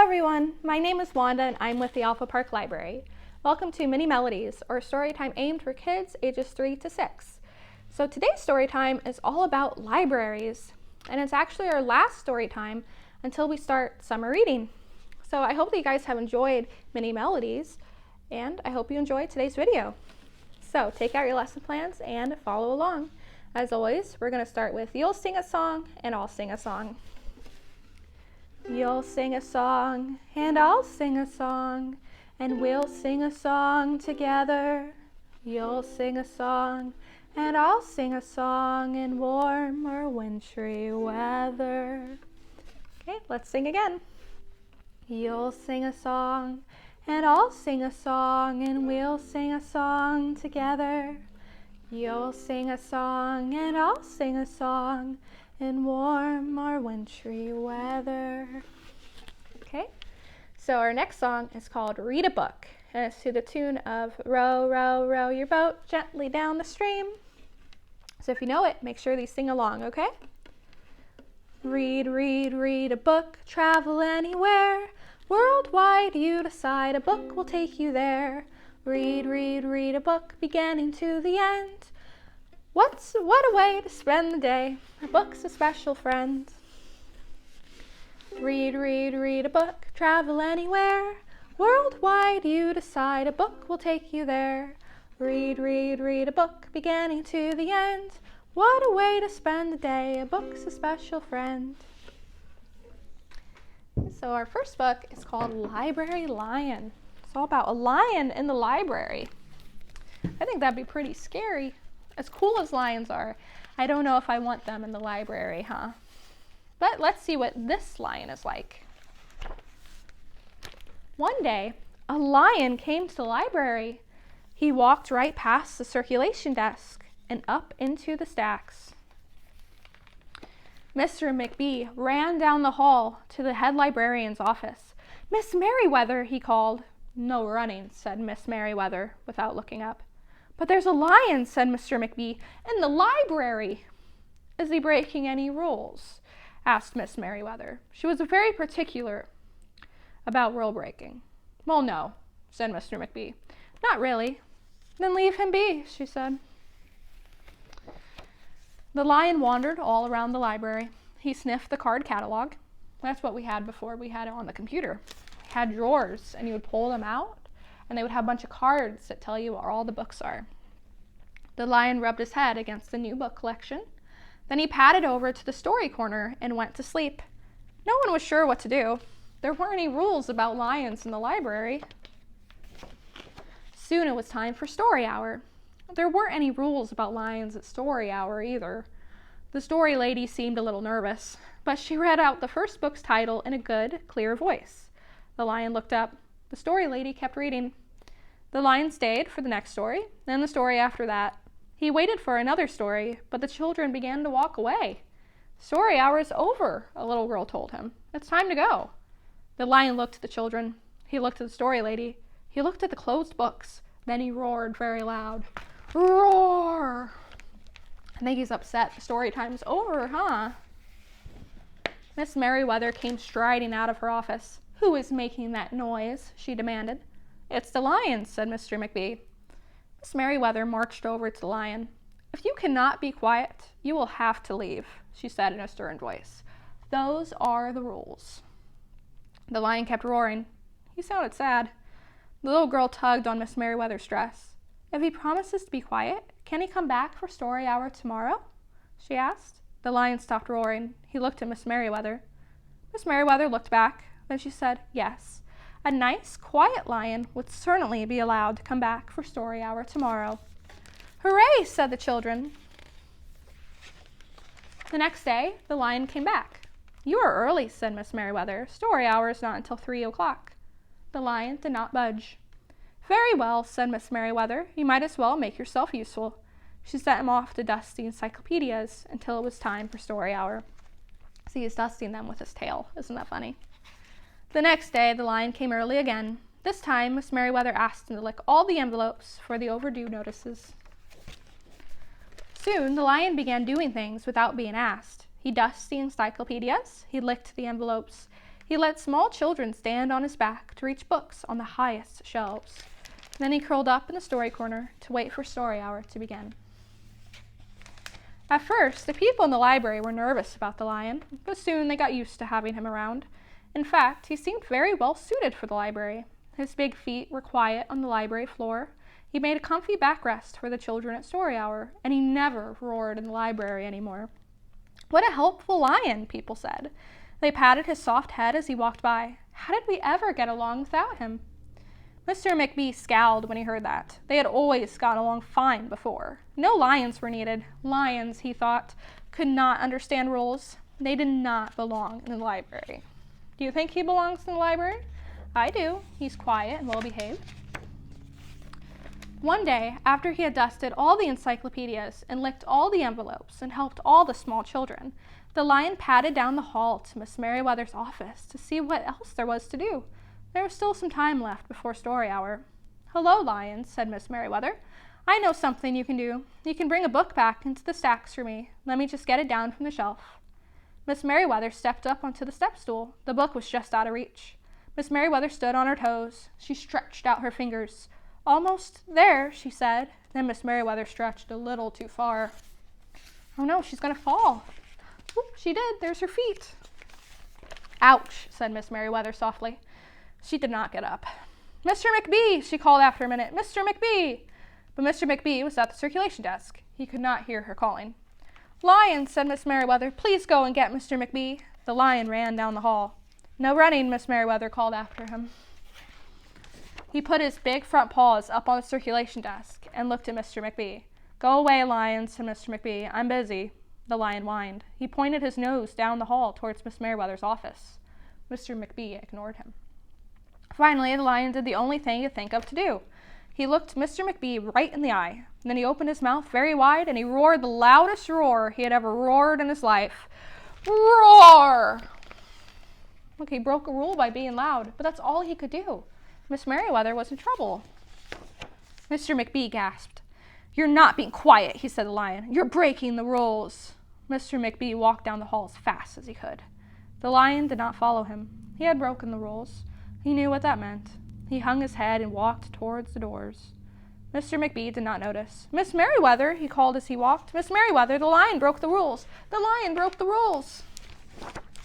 everyone, my name is Wanda and I'm with the Alpha Park Library. Welcome to Mini Melodies, or story time aimed for kids ages 3 to 6. So today's story time is all about libraries, and it's actually our last story time until we start summer reading. So I hope that you guys have enjoyed Mini Melodies, and I hope you enjoyed today's video. So take out your lesson plans and follow along. As always, we're going to start with You'll Sing a Song and I'll Sing a Song. You'll sing a song and I'll sing a song, and we'll sing a song together. You'll sing a song and I'll sing a song in warm or wintry weather. Okay, let's sing again. You'll sing a song and I'll sing a song, and we'll sing a song together. You'll sing a song and I'll sing a song in warm or wintry weather. Okay, so our next song is called Read a Book, and it's to the tune of Row, row, row your boat gently down the stream. So if you know it, make sure that you sing along, okay? Read, read, read a book, travel anywhere. Worldwide you decide, a book will take you there. Read, read, read a book, beginning to the end. What a way to spend the day. A book's a special friend. Read, read, read a book, travel anywhere. Worldwide you decide, a book will take you there. Read, read, read a book, beginning to the end. What a way to spend the day. A book's a special friend. So our first book is called Library Lion. It's all about a lion in the library. I think that'd be pretty scary. As cool as lions are, I don't know if I want them in the library, huh? But let's see what this lion is like. One day, a lion came to the library. He walked right past the circulation desk and up into the stacks. Mr. McBee ran down the hall to the head librarian's office. "Miss Merriweather," he called. "No running," said Miss Merriweather without looking up. "But there's a lion," said Mr. McBee, "in the library." "Is he breaking any rules?" asked Miss Merriweather. She was very particular about rule breaking. "Well, no," said Mr. McBee. "Not really." "Then leave him be," she said. The lion wandered all around the library. He sniffed the card catalog. That's what we had before we had it on the computer. We had drawers, and you would pull them out, and they would have a bunch of cards that tell you where all the books are. The lion rubbed his head against the new book collection. Then he padded over to the story corner and went to sleep. No one was sure what to do. There weren't any rules about lions in the library. Soon it was time for story hour. There weren't any rules about lions at story hour either. The story lady seemed a little nervous, but she read out the first book's title in a good, clear voice. The lion looked up. The story lady kept reading. The lion stayed for the next story, then the story after that. He waited for another story, but the children began to walk away. "Story hour is over," a little girl told him. "It's time to go." The lion looked at the children. He looked at the story lady. He looked at the closed books. Then he roared very loud. "Roar!" I think he's upset. The story time's over, huh? Miss Merriweather came striding out of her office. "Who is making that noise?" she demanded. "It's the lion," said Mr. McBee. Miss Merriweather marched over to the lion. "If you cannot be quiet, you will have to leave," she said in a stern voice. "Those are the rules." The lion kept roaring. He sounded sad. The little girl tugged on Miss Merriweather's dress. "If he promises to be quiet, can he come back for story hour tomorrow?" she asked. The lion stopped roaring. He looked at Miss Merriweather. Miss Merriweather looked back. Then she said, "Yes, a nice, quiet lion would certainly be allowed to come back for story hour tomorrow." "Hooray!" said the children. The next day, the lion came back. "You are early," said Miss Merriweather. "Story hour is not until 3 o'clock. The lion did not budge. "Very well," said Miss Merriweather. "You might as well make yourself useful." She sent him off to dust the encyclopedias until it was time for story hour. See, he's dusting them with his tail. Isn't that funny? The next day, the lion came early again. This time, Miss Merriweather asked him to lick all the envelopes for the overdue notices. Soon, the lion began doing things without being asked. He dusted the encyclopedias, he licked the envelopes, He let small children stand on his back to reach books on the highest shelves. Then he curled up in the story corner to wait for story hour to begin. At first, the people in the library were nervous about the lion, but soon they got used to having him around. In fact, he seemed very well suited for the library. His big feet were quiet on the library floor. He made a comfy backrest for the children at story hour, and he never roared in the library anymore. What a helpful lion, people said. They patted his soft head as he walked by. How did we ever get along without him? Mr. McBee scowled when he heard that. They had always gotten along fine before. No lions were needed. Lions, he thought, could not understand rules. They did not belong in the library. Do you think he belongs in the library? I do. He's quiet and well-behaved. One day, after he had dusted all the encyclopedias and licked all the envelopes and helped all the small children, the lion padded down the hall to Miss Merriweather's office to see what else there was to do. There was still some time left before story hour. "Hello, Lion," said Miss Merriweather. "I know something you can do. You can bring a book back into the stacks for me. Let me just get it down from the shelf." Miss Merriweather stepped up onto the step stool. The book was just out of reach. Miss Merriweather stood on her toes. She stretched out her fingers. "Almost there," she said. Then Miss Merriweather stretched a little too far. "Oh no, she's going to fall." Oop, she did. There's her feet. "Ouch," said Miss Merriweather softly. She did not get up. "Mr. McBee," she called after a minute. "Mr. McBee." But Mr. McBee was at the circulation desk. He could not hear her calling. "Lion," said Miss Merriweather, "please go and get Mr. McBee." The lion ran down the hall. "No running," Miss Merriweather called after him. He put his big front paws up on the circulation desk and looked at Mr. McBee. "Go away, Lion," said Mr. McBee. "I'm busy." The lion whined. He pointed his nose down the hall towards Miss Merriweather's office. Mr. McBee ignored him. Finally, the lion did the only thing he could think of to do. He looked Mr. McBee right in the eye. Then he opened his mouth very wide and he roared the loudest roar he had ever roared in his life. Roar! Look, he broke a rule by being loud, but that's all he could do. Miss Merriweather was in trouble. Mr. McBee gasped. "You're not being quiet," he said to the lion. "You're breaking the rules." Mr. McBee walked down the hall as fast as he could. The lion did not follow him. He had broken the rules. He knew what that meant. He hung his head and walked towards the doors. Mr. McBee did not notice. "Miss Merriweather," he called as he walked. "Miss Merriweather, the lion broke the rules. The lion broke the rules."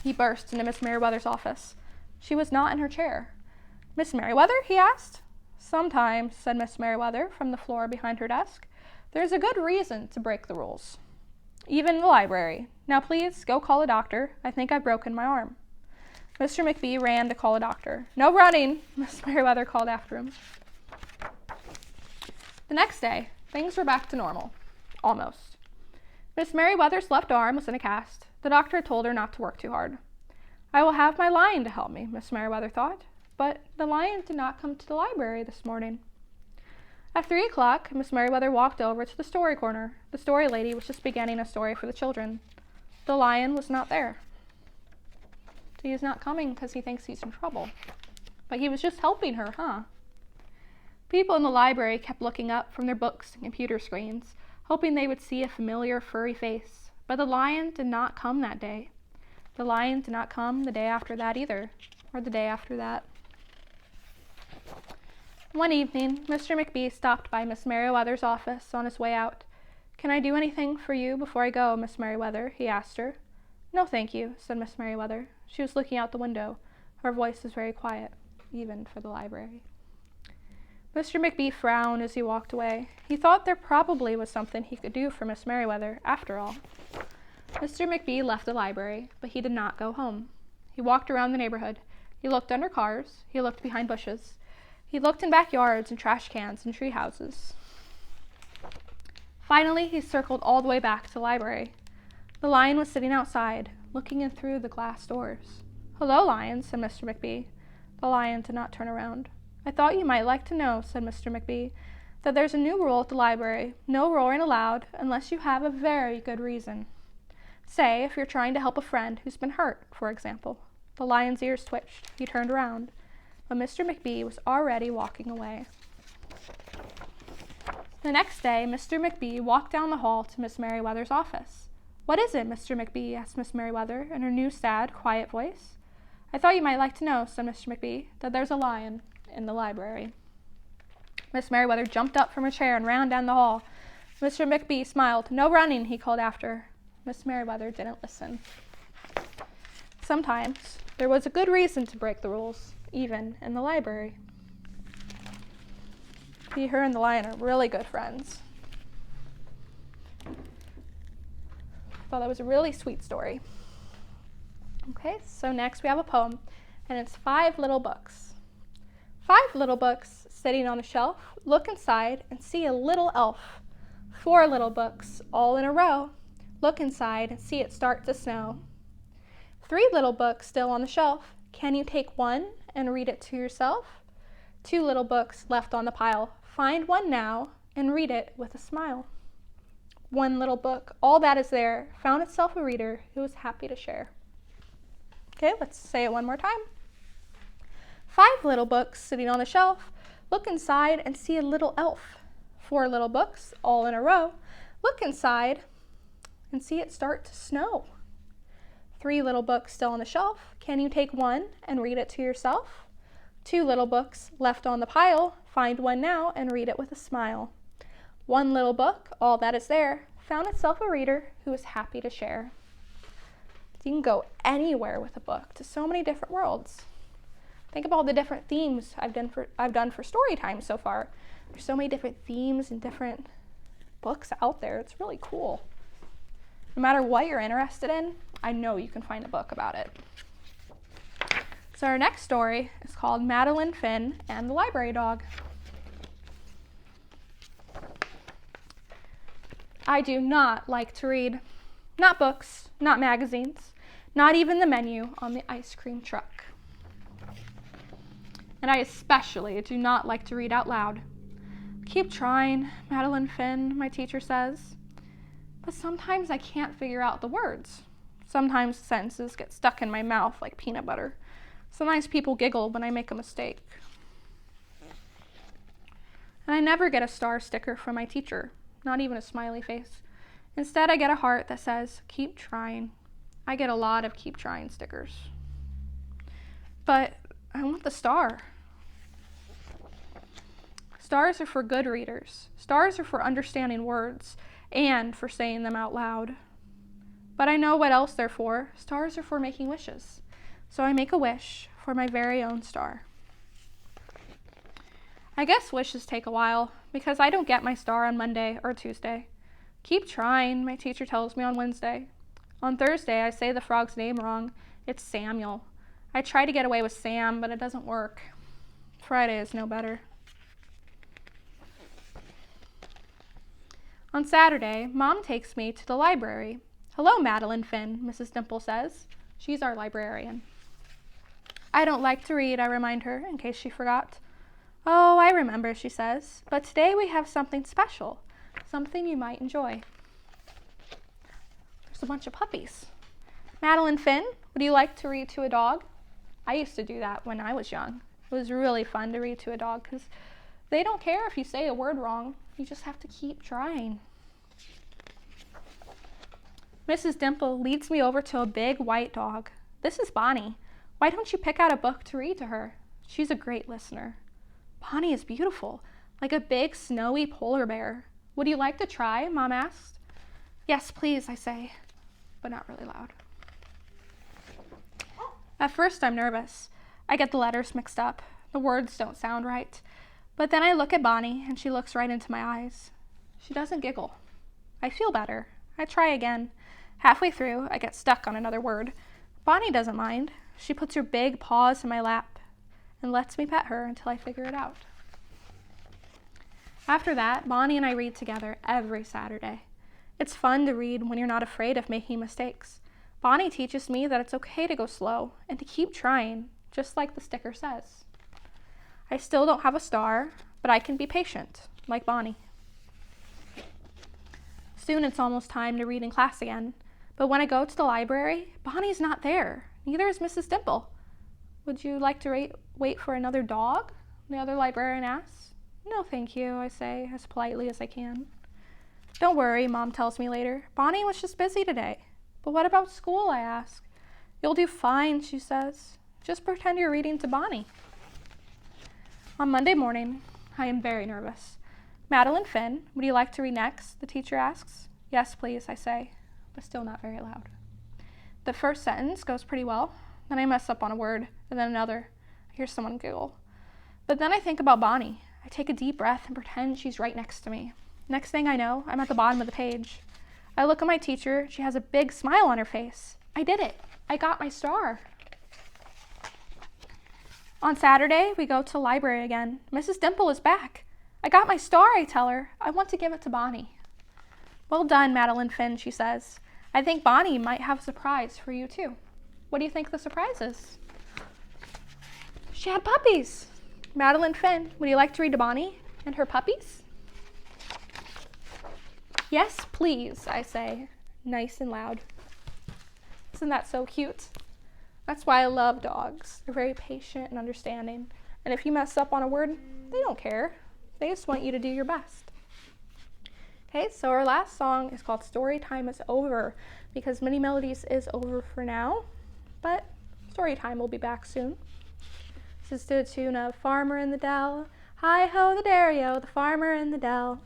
He burst into Miss Merriweather's office. She was not in her chair. "Miss Merriweather?" he asked. "Sometimes," said Miss Merriweather from the floor behind her desk, "there's a good reason to break the rules. Even in the library. Now please, go call a doctor. I think I've broken my arm." Mr. McBee ran to call a doctor. "No running," Miss Merriweather called after him. The next day, things were back to normal. Almost. Miss Merriweather's left arm was in a cast. The doctor had told her not to work too hard. "I will have my lion to help me," Miss Merriweather thought. But the lion did not come to the library this morning. At 3 o'clock, Miss Merriweather walked over to the story corner. The story lady was just beginning a story for the children. The lion was not there. He is not coming because he thinks he's in trouble. But he was just helping her, huh? People in the library kept looking up from their books and computer screens, hoping they would see a familiar furry face. But the lion did not come that day. The lion did not come the day after that either, or the day after that. One evening, Mr. McBee stopped by Miss Merriweather's office on his way out. "Can I do anything for you before I go, Miss Merriweather?" he asked her. "No, thank you," said Miss Merriweather. She was looking out the window. Her voice was very quiet, even for the library. Mr. McBee frowned as he walked away. He thought there probably was something he could do for Miss Merriweather, after all. Mr. McBee left the library, but he did not go home. He walked around the neighborhood. He looked under cars. He looked behind bushes. He looked in backyards and trash cans and tree houses. Finally, he circled all the way back to the library. The lion was sitting outside, looking in through the glass doors. "Hello, Lion," said Mr. McBee. The lion did not turn around. "I thought you might like to know," said Mr. McBee, "that there's a new rule at the library. No roaring allowed unless you have a very good reason. Say, if you're trying to help a friend who's been hurt, for example." The lion's ears twitched. He turned around. But Mr. McBee was already walking away. The next day, Mr. McBee walked down the hall to Miss Merriweather's office. "What is it, Mr. McBee?" asked Miss Merriweather in her new sad, quiet voice. I thought you might like to know, said Mr. McBee, that there's a lion in the library. Miss Merriweather jumped up from her chair and ran down the hall. Mr. McBee smiled. No running, he called after her. Miss Merriweather didn't listen. Sometimes there was a good reason to break the rules, even in the library. Her and the lion are really good friends. Thought that was a really sweet story. Okay, so next we have a poem, and it's 5 little books. 5 little books sitting on a shelf, look inside and see a little elf. 4 little books all in a row, look inside and see it start to snow. 3 little books still on the shelf, can you take one and read it to yourself? 2 little books left on the pile, find one now and read it with a smile. 1 little book, all that is there, found itself a reader who was happy to share. Okay, let's say it one more time. 5 little books sitting on the shelf, look inside and see a little elf. 4 little books all in a row, look inside and see it start to snow. 3 little books still on the shelf, can you take one and read it to yourself? 2 little books left on the pile, find one now and read it with a smile. 1 little book, all that is there, found itself a reader who was happy to share. You can go anywhere with a book to so many different worlds. Think about all the different themes I've done for story time so far. There's so many different themes and different books out there. It's really cool. No matter what you're interested in, I know you can find a book about it. So our next story is called Madeline Finn and the Library Dog. I do not like to read. Not books, not magazines, not even the menu on the ice cream truck. And I especially do not like to read out loud. Keep trying, Madeline Finn, my teacher says. But sometimes I can't figure out the words. Sometimes sentences get stuck in my mouth like peanut butter. Sometimes people giggle when I make a mistake. And I never get a star sticker from my teacher, not even a smiley face. Instead, I get a heart that says, keep trying. I get a lot of keep trying stickers. But I want the star. Stars are for good readers. Stars are for understanding words and for saying them out loud. But I know what else they're for. Stars are for making wishes. So I make a wish for my very own star. I guess wishes take a while because I don't get my star on Monday or Tuesday. Keep trying, my teacher tells me on Wednesday. On Thursday, I say the frog's name wrong. It's Samuel. I try to get away with Sam, but it doesn't work. Friday is no better. On Saturday, Mom takes me to the library. Hello, Madeline Finn, Mrs. Dimple says. She's our librarian. I don't like to read, I remind her, in case she forgot. Oh, I remember, she says, but today we have something special, something you might enjoy. There's a bunch of puppies. Madeline Finn, would you like to read to a dog? I used to do that when I was young. It was really fun to read to a dog because they don't care if you say a word wrong. You just have to keep trying. Mrs. Dimple leads me over to a big white dog. This is Bonnie. Why don't you pick out a book to read to her? She's a great listener. Bonnie is beautiful, like a big snowy polar bear. Would you like to try? Mom asked. Yes, please, I say, but not really loud. At first, I'm nervous. I get the letters mixed up. The words don't sound right. But then I look at Bonnie, and she looks right into my eyes. She doesn't giggle. I feel better. I try again. Halfway through, I get stuck on another word. Bonnie doesn't mind. She puts her big paws in my lap and lets me pet her until I figure it out. After that, Bonnie and I read together every Saturday. It's fun to read when you're not afraid of making mistakes. Bonnie teaches me that it's okay to go slow and to keep trying, just like the sticker says. I still don't have a star, but I can be patient, like Bonnie. Soon it's almost time to read in class again, but when I go to the library, Bonnie's not there. Neither is Mrs. Dimple. Would you like to wait for another dog? The other librarian asks. No, thank you, I say, as politely as I can. Don't worry, Mom tells me later. Bonnie was just busy today. But what about school, I ask. You'll do fine, she says. Just pretend you're reading to Bonnie. On Monday morning, I am very nervous. Madeline Finn, would you like to read next? The teacher asks. Yes, please, I say, but still not very loud. The first sentence goes pretty well. Then I mess up on a word, and then another. I hear someone giggle. But then I think about Bonnie. I take a deep breath and pretend she's right next to me. Next thing I know, I'm at the bottom of the page. I look at my teacher. She has a big smile on her face. I did it. I got my star. On Saturday, we go to the library again. Mrs. Dimple is back. I got my star, I tell her. I want to give it to Bonnie. Well done, Madeline Finn, she says. I think Bonnie might have a surprise for you, too. What do you think the surprise is? She had puppies. Madeline Finn, would you like to read to Bonnie and her puppies? Yes, please, I say, nice and loud. Isn't that so cute? That's why I love dogs. They're very patient and understanding. And if you mess up on a word, they don't care. They just want you to do your best. Okay, so our last song is called Story Time is Over, because Mini Melodies is over for now, but story time will be back soon. This is to the tune of Farmer in the Dell. Hi-ho the dairy-o, the farmer in the dell.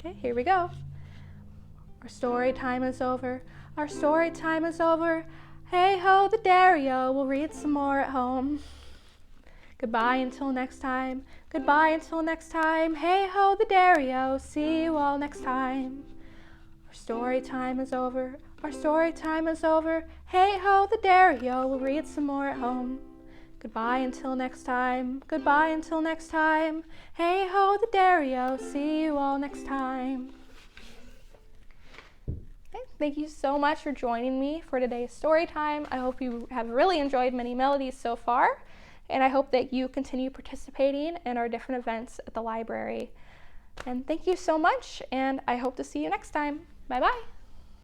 Okay, here we go. Our story time is over. Our story time is over. Hey-ho the dairy-o, we'll read some more at home. Goodbye until next time. Goodbye until next time. Hey-ho the dairy-o, see you all next time. Our story time is over. Our story time is over. Hey-ho the dairy-o, we'll read some more at home. Goodbye until next time. Goodbye until next time. Hey-ho the dairy-o, see you all next time. Okay, thank you so much for joining me for today's story time. I hope you have really enjoyed Mini Melodies so far, and I hope that you continue participating in our different events at the library. And thank you so much, and I hope to see you next time. Bye-bye.